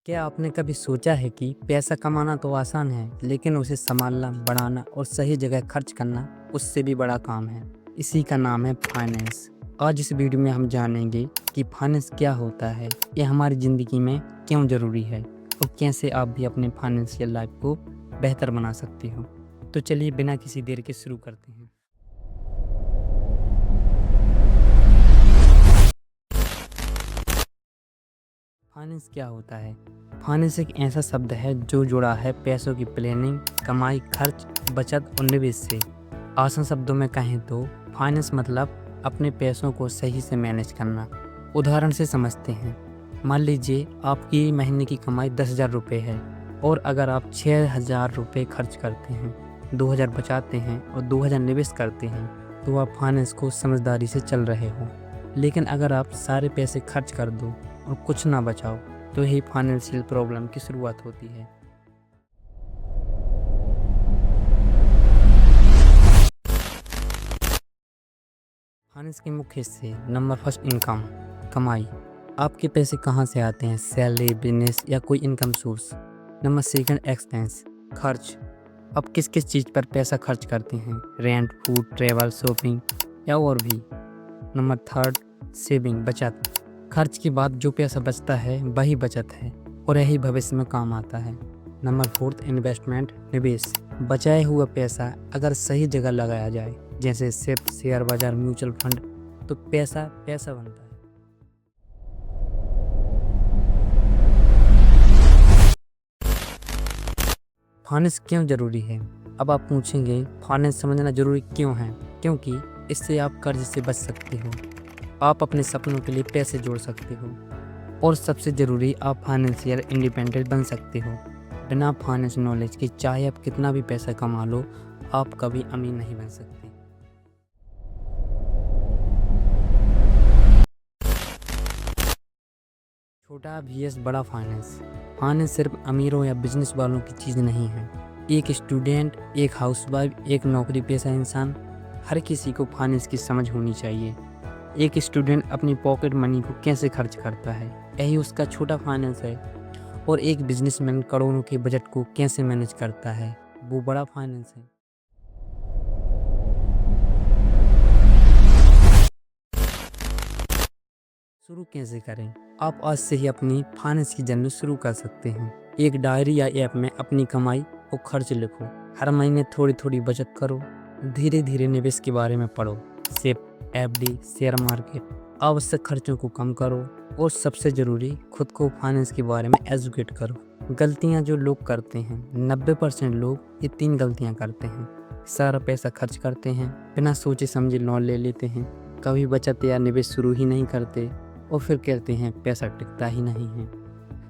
क्या आपने कभी सोचा है कि पैसा कमाना तो आसान है, लेकिन उसे संभालना, बढ़ाना और सही जगह खर्च करना उससे भी बड़ा काम है। इसी का नाम है फाइनेंस। आज इस वीडियो में हम जानेंगे कि फाइनेंस क्या होता है, यह हमारी ज़िंदगी में क्यों ज़रूरी है और कैसे आप भी अपने फाइनेंशियल लाइफ को बेहतर बना सकते हो। तो चलिए बिना किसी देर के शुरू करते हैं। फाइनेंस क्या होता है? फाइनेंस एक ऐसा शब्द है जो जुड़ा है पैसों की प्लानिंग, कमाई, खर्च, बचत और निवेश से। आसान शब्दों में कहें तो फाइनेंस मतलब अपने पैसों को सही से मैनेज करना। उदाहरण से समझते हैं। मान लीजिए आपकी महीने की कमाई 10,000 रुपये है और अगर आप 6,000 रुपये खर्च करते हैं, 2,000 बचाते हैं और 2,000 निवेश करते हैं, तो आप फाइनेंस को समझदारी से चल रहे हो। लेकिन अगर आप सारे पैसे खर्च कर दो और कुछ ना बचाओ, तो यही फाइनेंशियल प्रॉब्लम की शुरुआत होती है। फाइनेंस के मुख्य हिस्से। नंबर फर्स्ट, इनकम, कमाई। आपके पैसे कहाँ से आते हैं? सैलरी, बिजनेस या कोई income source. Number second, expense, खर्च। आप किस किस चीज़ पर पैसा खर्च करते हैं? रेंट, फूड, ट्रैवल, शॉपिंग या और भी। नंबर थर्ड, सेविंग, बचत। खर्च के बाद जो पैसा बचता है वही बचत है और यही भविष्य में काम आता है। नंबर फोर्थ, इन्वेस्टमेंट, निवेश। बचाए हुआ पैसा अगर सही जगह लगाया जाए, जैसे सिर्फ शेयर बाजार, म्यूचुअल फंड, तो पैसा पैसा बनता है। फाइनेंस क्यों जरूरी है? अब आप पूछेंगे फाइनेंस समझना जरूरी क्यों है? क्योंकि इससे आप कर्ज से बच सकते हो, आप अपने सपनों के लिए पैसे जोड़ सकते हो और सबसे ज़रूरी, आप फाइनेंशियल इंडिपेंडेंट बन सकते हो। बिना फाइनेंस नॉलेज के चाहे आप कितना भी पैसा कमा लो, आप कभी अमीर नहीं बन सकते। छोटा vs बड़ा फाइनेंस। फाइनेंस सिर्फ अमीरों या बिजनेस वालों की चीज़ नहीं है। एक स्टूडेंट, एक हाउसवाइफ, एक नौकरी पेशा इंसान, हर किसी को फाइनेंस की समझ होनी चाहिए। एक स्टूडेंट अपनी पॉकेट मनी को कैसे खर्च करता है, यही उसका छोटा फाइनेंस है। और एक बिजनेसमैन करोड़ों के बजट को कैसे मैनेज करता है, वो बड़ा फाइनेंस है। शुरू कैसे करें? आप आज से ही अपनी फाइनेंस की जर्नी शुरू कर सकते हैं। एक डायरी या ऐप में अपनी कमाई और खर्च लिखो। हर महीने थोड़ी थोड़ी बचत करो। धीरे धीरे निवेश के बारे में पढ़ो। SIP, FD, share market. आवश्यक खर्चों को कम करो और सबसे ज़रूरी, खुद को फाइनेंस के बारे में एजुकेट करो। गलतियां जो लोग करते हैं, 90% लोग ये 3 गलतियां करते हैं। सारा पैसा खर्च करते हैं, बिना सोचे समझे लोन ले लेते हैं, कभी बचत या निवेश शुरू ही नहीं करते और फिर कहते हैं पैसा टिकता ही नहीं है।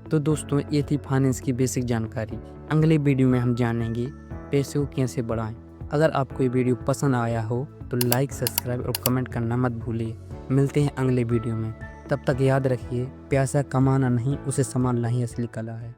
तो दोस्तों, ये थी फाइनेंस की बेसिक जानकारी। अगले वीडियो में हम जानेंगे पैसे को कैसे बढ़ाएं। अगर आपको ये वीडियो पसंद आया हो तो लाइक, सब्सक्राइब और कमेंट करना मत भूलिए। मिलते हैं अगले वीडियो में। तब तक याद रखिए, पैसा कमाना नहीं, उसे संभालना ही असली कला है।